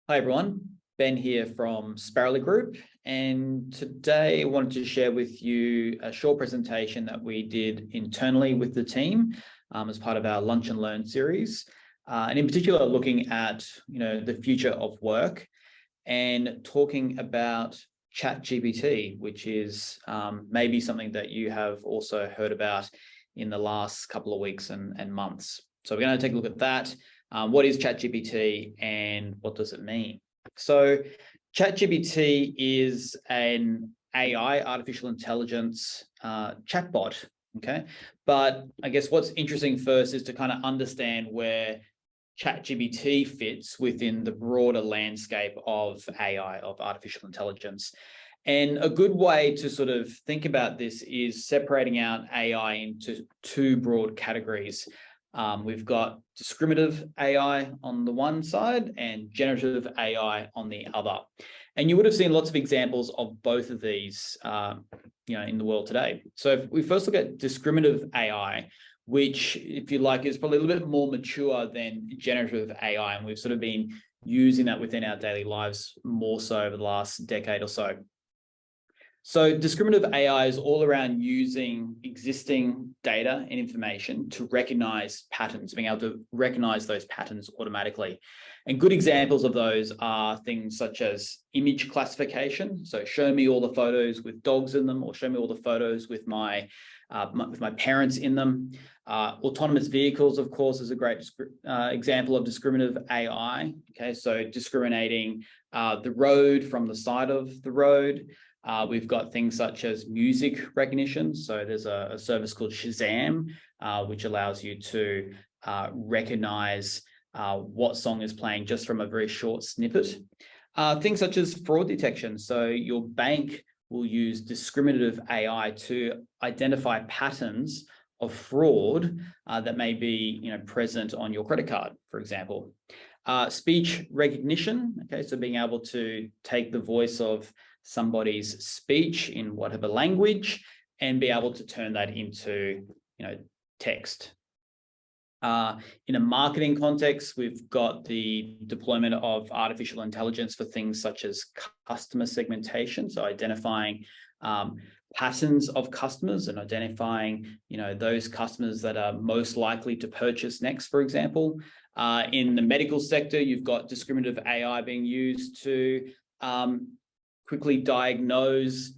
Hi everyone, Ben here from Sparrowly Group, and today I wanted to share with you a short presentation that we did internally with the team as part of our Lunch and Learn series, and in particular looking at the future of work and talking about ChatGPT, which is maybe something that you have also heard about in the last couple of weeks and months. So we're going to take a look at that. What is ChatGPT and what does it mean? So ChatGPT is an AI, artificial intelligence chatbot, okay? But I guess what's interesting first is to kind of understand where ChatGPT fits within the broader landscape of AI, of artificial intelligence. And a good way to sort of think about this is separating out AI into two broad categories. We've got discriminative AI on the one side and generative AI on the other. And you would have seen lots of examples of both of these in the world today. So if we first look at discriminative AI, which, if you like, is probably a little bit more mature than generative AI, and we've sort of been using that within our daily lives more so over the last decade or so. So discriminative AI is all around using existing data and information to recognize patterns, being able to recognize those patterns automatically. And good examples of those are things such as image classification. So show me all the photos with dogs in them, or show me all the photos with my parents in them. Autonomous vehicles, of course, is a great example of discriminative AI. Okay, so discriminating the road from the side of the road. We've got things such as music recognition. So there's a service called Shazam, which allows you to recognize what song is playing just from a very short snippet. Things such as fraud detection. So your bank will use discriminative AI to identify patterns of fraud that may be present on your credit card, for example. Speech recognition. Okay, so being able to take the voice of somebody's speech in whatever language and be able to turn that into text. In a marketing context, we've got the deployment of artificial intelligence for things such as customer segmentation, so identifying patterns of customers and identifying those customers that are most likely to purchase next, for example. In the medical sector, you've got discriminative AI being used to quickly diagnose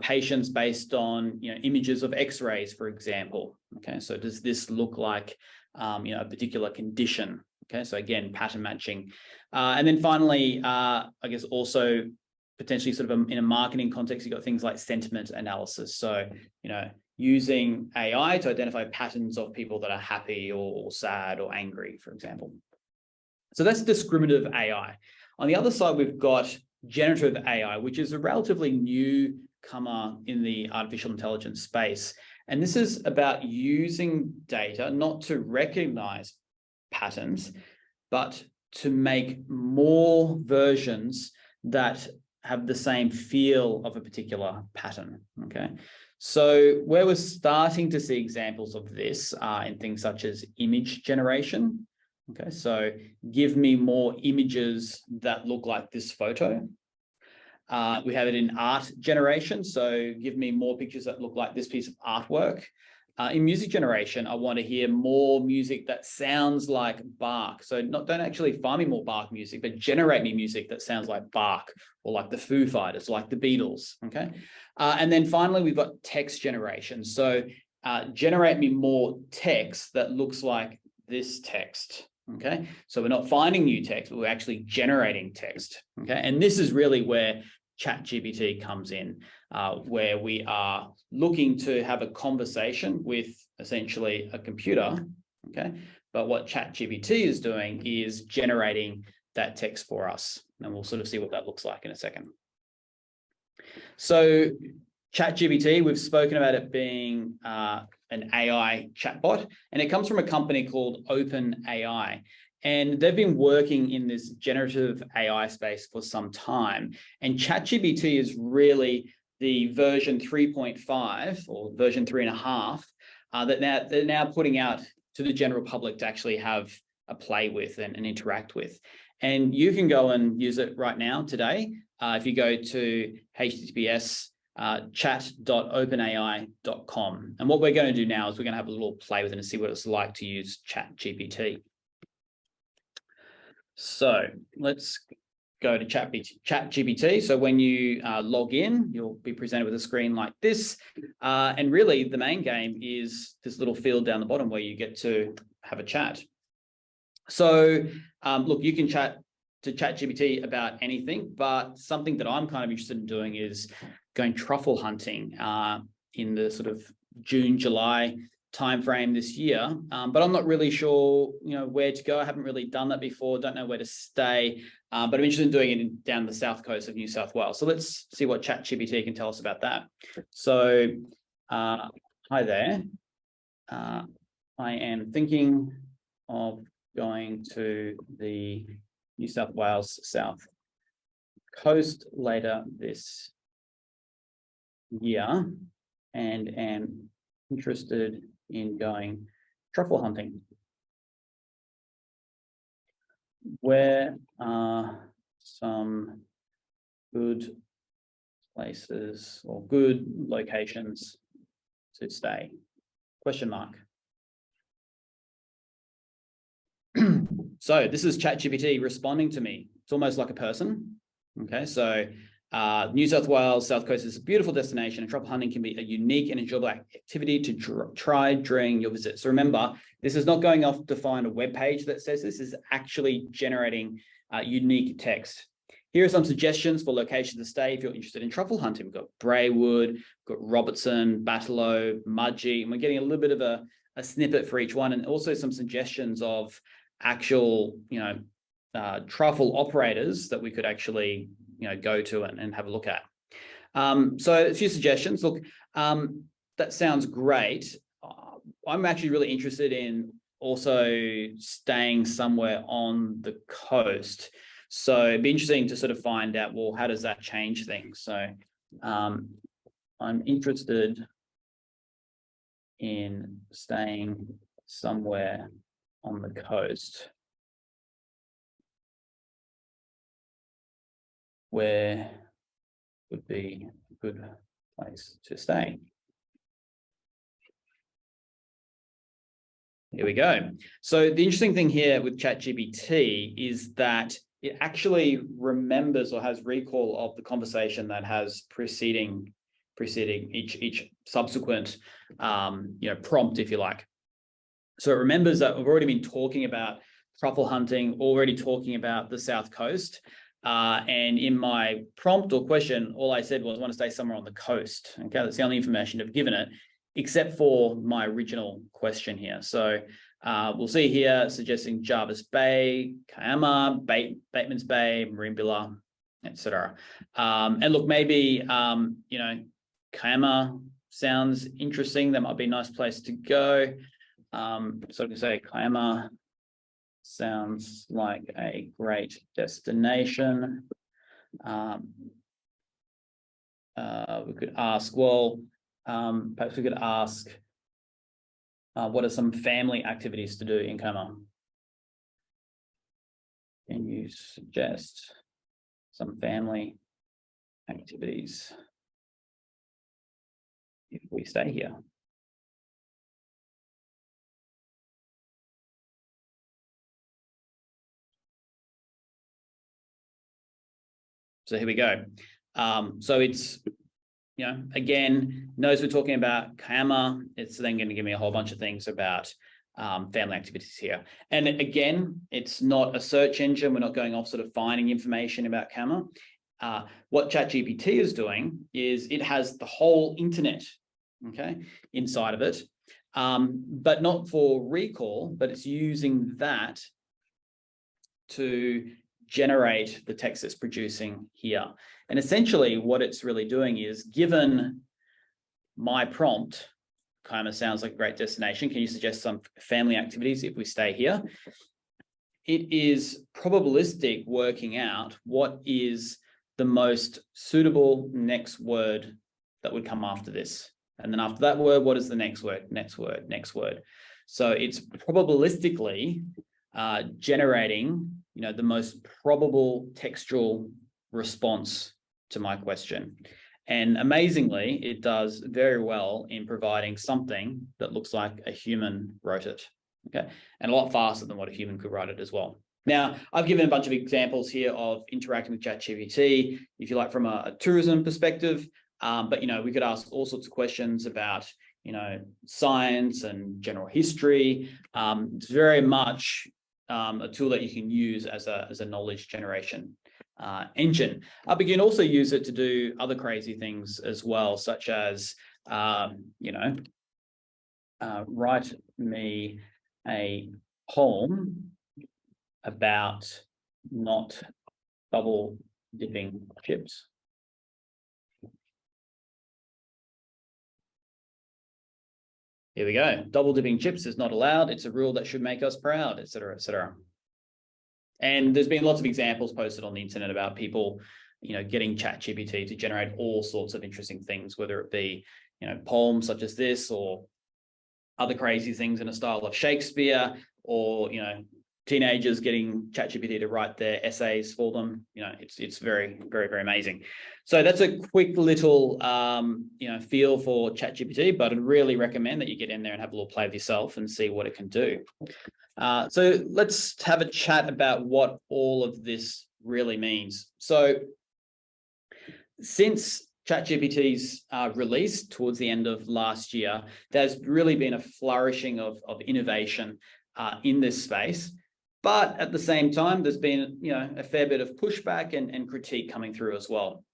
patients based on images of x-rays, for example. Okay, so does this look like a particular condition? Okay, so again, pattern matching. And then finally, I guess also potentially sort of in a marketing context, you've got things like sentiment analysis. So using AI to identify patterns of people that are happy or sad or angry, for example. So that's discriminative AI. On the other side, we've got generative AI, which is a relatively newcomer in the artificial intelligence space. And this is about using data not to recognize patterns, but to make more versions that have the same feel of a particular pattern. Okay, so where we're starting to see examples of this are in things such as image generation. Okay, so give me more images that look like this photo. We have it in art generation, so give me more pictures that look like this piece of artwork. In music generation, I want to hear more music that sounds like Bach. So don't actually find me more Bach music, but generate me music that sounds like Bach or like the Foo Fighters, like the Beatles. Okay, and then finally we've got text generation. So generate me more text that looks like this text. Okay, so we're not finding new text, but we're actually generating text. Okay, and this is really where ChatGPT comes in, where we are looking to have a conversation with essentially a computer. Okay, but what ChatGPT is doing is generating that text for us, and we'll sort of see what that looks like in a second. So ChatGPT, we've spoken about it being an AI chatbot, and it comes from a company called OpenAI. And they've been working in this generative AI space for some time. And ChatGPT is really the version 3.5 or version 3.5 that they're now putting out to the general public to actually have a play with and interact with. And you can go and use it right now today. If you go to https chat.openai.com. And what we're going to do now is we're going to have a little play with it and see what it's like to use ChatGPT. So let's go to ChatGPT. So when you log in, you'll be presented with a screen like this. And really the main game is this little field down the bottom where you get to have a chat. So look, you can chat to ChatGPT about anything, but something that I'm kind of interested in doing is going truffle hunting in the sort of June, July timeframe this year. But I'm not really sure, where to go. I haven't really done that before. Don't know where to stay, but I'm interested in doing it down the south coast of New South Wales. So let's see what ChatGPT can tell us about that. So hi there. I am thinking of going to the New South Wales South Coast later this year and am interested in going truffle hunting. Where are some good places or good locations to stay? Question mark. So this is ChatGPT responding to me. It's almost like a person. Okay, so New South Wales South Coast is a beautiful destination, and truffle hunting can be a unique and enjoyable activity to try during your visit. So remember, this is not going off to find a web page that says this is actually generating unique text. Here are some suggestions for locations to stay if you're interested in truffle hunting. We've got Braywood, we've got Robertson, Battelo, Mudgee, and we're getting a little bit of a snippet for each one, and also some suggestions of actual, truffle operators that we could actually, go to and have a look at. So a few suggestions. Look, that sounds great. I'm actually really interested in also staying somewhere on the coast. So it'd be interesting to sort of find out, well, how does that change things? So I'm interested in staying somewhere on the coast where would be a good place to stay. Here we go. So the interesting thing here with ChatGPT is that it actually remembers or has recall of the conversation that has preceding each subsequent prompt, if you like. So it remembers that we've already been talking about truffle hunting, already talking about the South Coast. And in my prompt or question, all I said was I want to stay somewhere on the coast. Okay, that's the only information I've given it, except for my original question here. So we'll see here suggesting Jervis Bay, Kiama, Bateman's Bay, Merimbula, etc. And look, maybe Kiama sounds interesting. That might be a nice place to go. So I can say Kiama sounds like a great destination. We could ask, well, perhaps we could ask, what are some family activities to do in Kiama? Can you suggest some family activities if we stay here? So here we go. So it's, again, knows we're talking about Kiama. It's then going to give me a whole bunch of things about family activities here. And again, it's not a search engine. We're not going off sort of finding information about Kiama. What ChatGPT is doing is it has the whole internet, okay, inside of it, but not for recall, but it's using that to generate the text it's producing here. And essentially what it's really doing is, given my prompt, Kiama sounds like a great destination, can you suggest some family activities if we stay here? It is probabilistic working out what is the most suitable next word that would come after this. And then after that word, what is the next word, next word, next word? So it's probabilistically generating, the most probable textual response to my question. And amazingly, it does very well in providing something that looks like a human wrote it, okay? And a lot faster than what a human could write it as well. Now, I've given a bunch of examples here of interacting with ChatGPT, if you like, from a tourism perspective, but, we could ask all sorts of questions about, science and general history. It's very much a tool that you can use as a knowledge generation engine. But you can also use it to do other crazy things as well, such as, write me a poem about not double dipping chips. Here we go. Double dipping chips is not allowed. It's a rule that should make us proud, et cetera, et cetera. And there's been lots of examples posted on the internet about people, getting ChatGPT to generate all sorts of interesting things, whether it be, poems such as this, or other crazy things in a style of Shakespeare, or, teenagers getting ChatGPT to write their essays for them. It's very, very, very amazing. So that's a quick little, feel for ChatGPT, but I'd really recommend that you get in there and have a little play with yourself and see what it can do. So let's have a chat about what all of this really means. So since ChatGPT's release towards the end of last year, there's really been a flourishing of innovation in this space. But at the same time, there's been, a fair bit of pushback and critique coming through as well.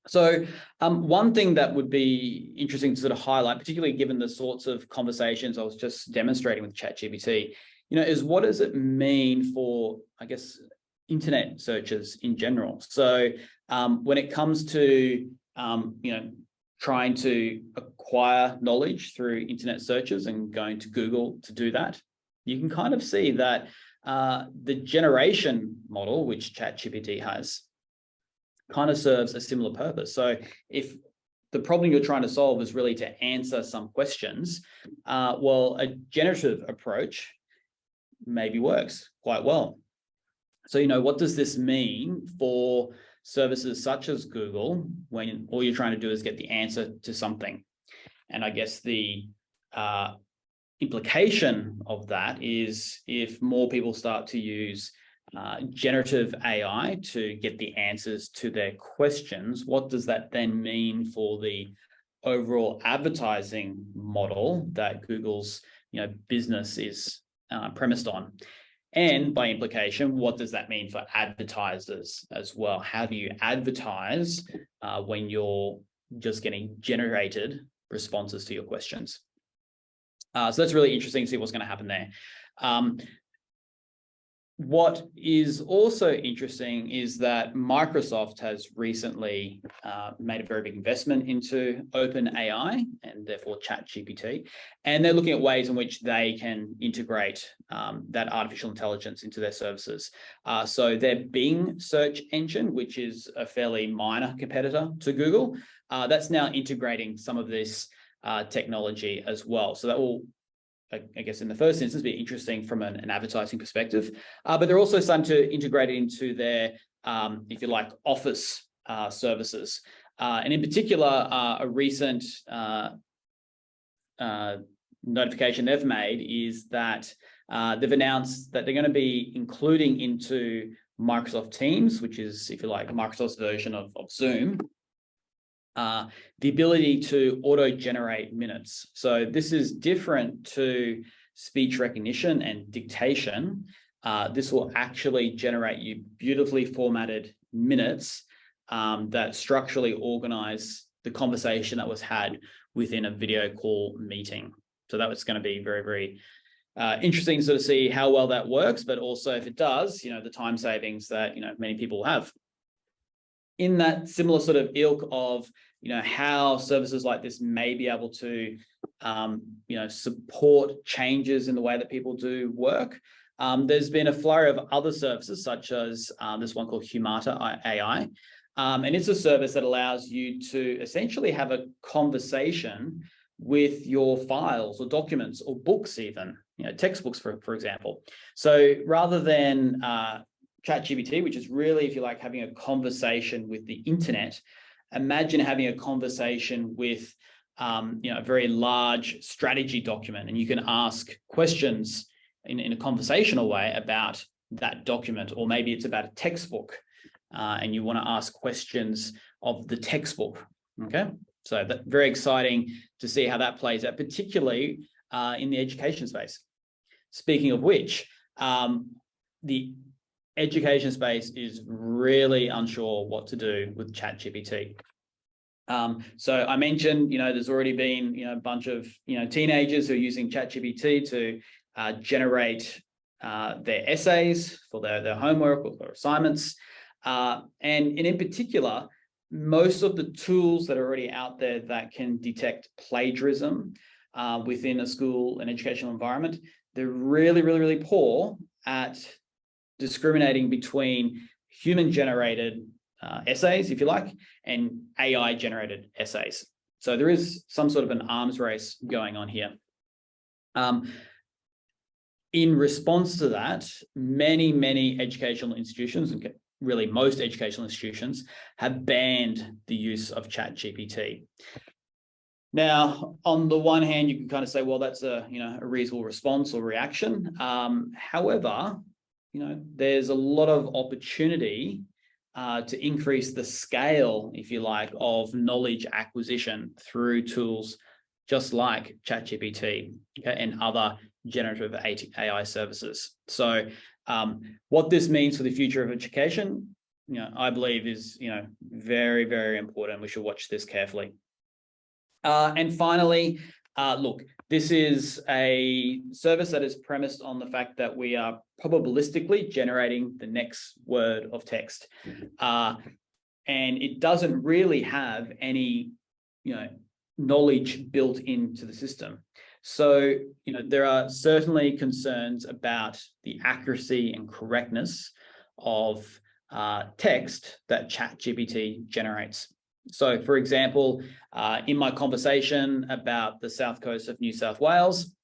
So one thing that would be interesting to sort of highlight, particularly given the sorts of conversations I was just demonstrating with ChatGPT, is what does it mean for, I guess, internet searches in general? So when it comes to, trying to acquire knowledge through internet searches and going to Google to do that, you can kind of see that the generation model, which ChatGPT has, kind of serves a similar purpose. So if the problem you're trying to solve is really to answer some questions, well, a generative approach maybe works quite well. So, what does this mean for services such as Google when all you're trying to do is get the answer to something? And I guess the implication of that is if more people start to use generative AI to get the answers to their questions, what does that then mean for the overall advertising model that Google's business is premised on? And by implication, what does that mean for advertisers as well? How do you advertise when you're just getting generated responses to your questions? So that's really interesting to see what's going to happen there. What is also interesting is that Microsoft has recently made a very big investment into OpenAI and therefore ChatGPT, and they're looking at ways in which they can integrate that artificial intelligence into their services. So their Bing search engine, which is a fairly minor competitor to Google, that's now integrating some of this technology as well. So that will, I guess, in the first instance, be interesting from an advertising perspective, but they're also starting to integrate it into their, if you like, office services. And in particular, a recent notification they've made is that they've announced that they're going to be including into Microsoft Teams, which is, if you like, Microsoft's version of Zoom, the ability to auto-generate minutes. So this is different to speech recognition and dictation. This will actually generate you beautifully formatted minutes that structurally organize the conversation that was had within a video call meeting. So that was going to be very, very interesting to sort of see how well that works, but also if it does, the time savings that, many people have. In that similar sort of ilk of, how services like this may be able to, support changes in the way that people do work. There's been a flurry of other services, such as this one called Humata AI. And it's a service that allows you to essentially have a conversation with your files or documents or books even. textbooks, for example. So rather than ChatGPT, which is really, if you like, having a conversation with the internet, imagine having a conversation with a very large strategy document, and you can ask questions in a conversational way about that document, or maybe it's about a textbook and you want to ask questions of the textbook. Okay, so that's very exciting to see how that plays out, particularly in the education space. Speaking of which, the education space is really unsure what to do with ChatGPT. So I mentioned, there's already been, a bunch of, teenagers who are using ChatGPT to generate their essays for their homework or their assignments. And in particular, most of the tools that are already out there that can detect plagiarism within a school and educational environment, they're really, really, really poor at discriminating between human-generated essays, if you like, and AI-generated essays. So there is some sort of an arms race going on here. In response to that, many educational institutions, and really most educational institutions, have banned the use of ChatGPT. Now, on the one hand, you can kind of say, well, that's a reasonable response or reaction. However, there's a lot of opportunity to increase the scale, if you like, of knowledge acquisition through tools just like ChatGPT, okay, and other generative AI services. So what this means for the future of education, I believe is, very, very important. We should watch this carefully. And finally, look, this is a service that is premised on the fact that we are probabilistically generating the next word of text. And it doesn't really have any, knowledge built into the system. So, there are certainly concerns about the accuracy and correctness of text that ChatGPT generates. So, for example, in my conversation about the south coast of New South Wales,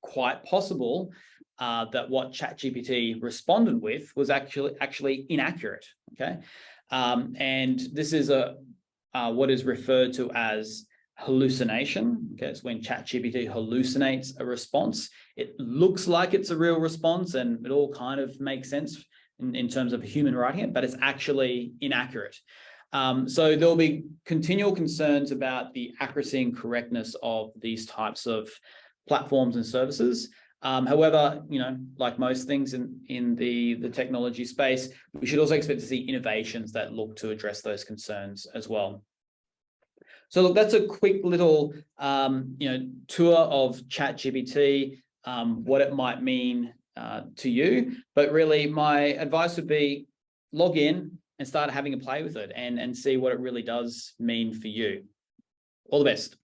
quite possible that what ChatGPT responded with was actually inaccurate. Okay, and this is what is referred to as hallucination. Okay, it's when ChatGPT hallucinates a response. It looks like it's a real response, and it all kind of makes sense in terms of a human writing it, but it's actually inaccurate. So there'll be continual concerns about the accuracy and correctness of these types of platforms and services. However, like most things in the technology space, we should also expect to see innovations that look to address those concerns as well. So look, that's a quick little tour of ChatGPT, what it might mean to you. But really, my advice would be log in and start having a play with it and see what it really does mean for you. All the best.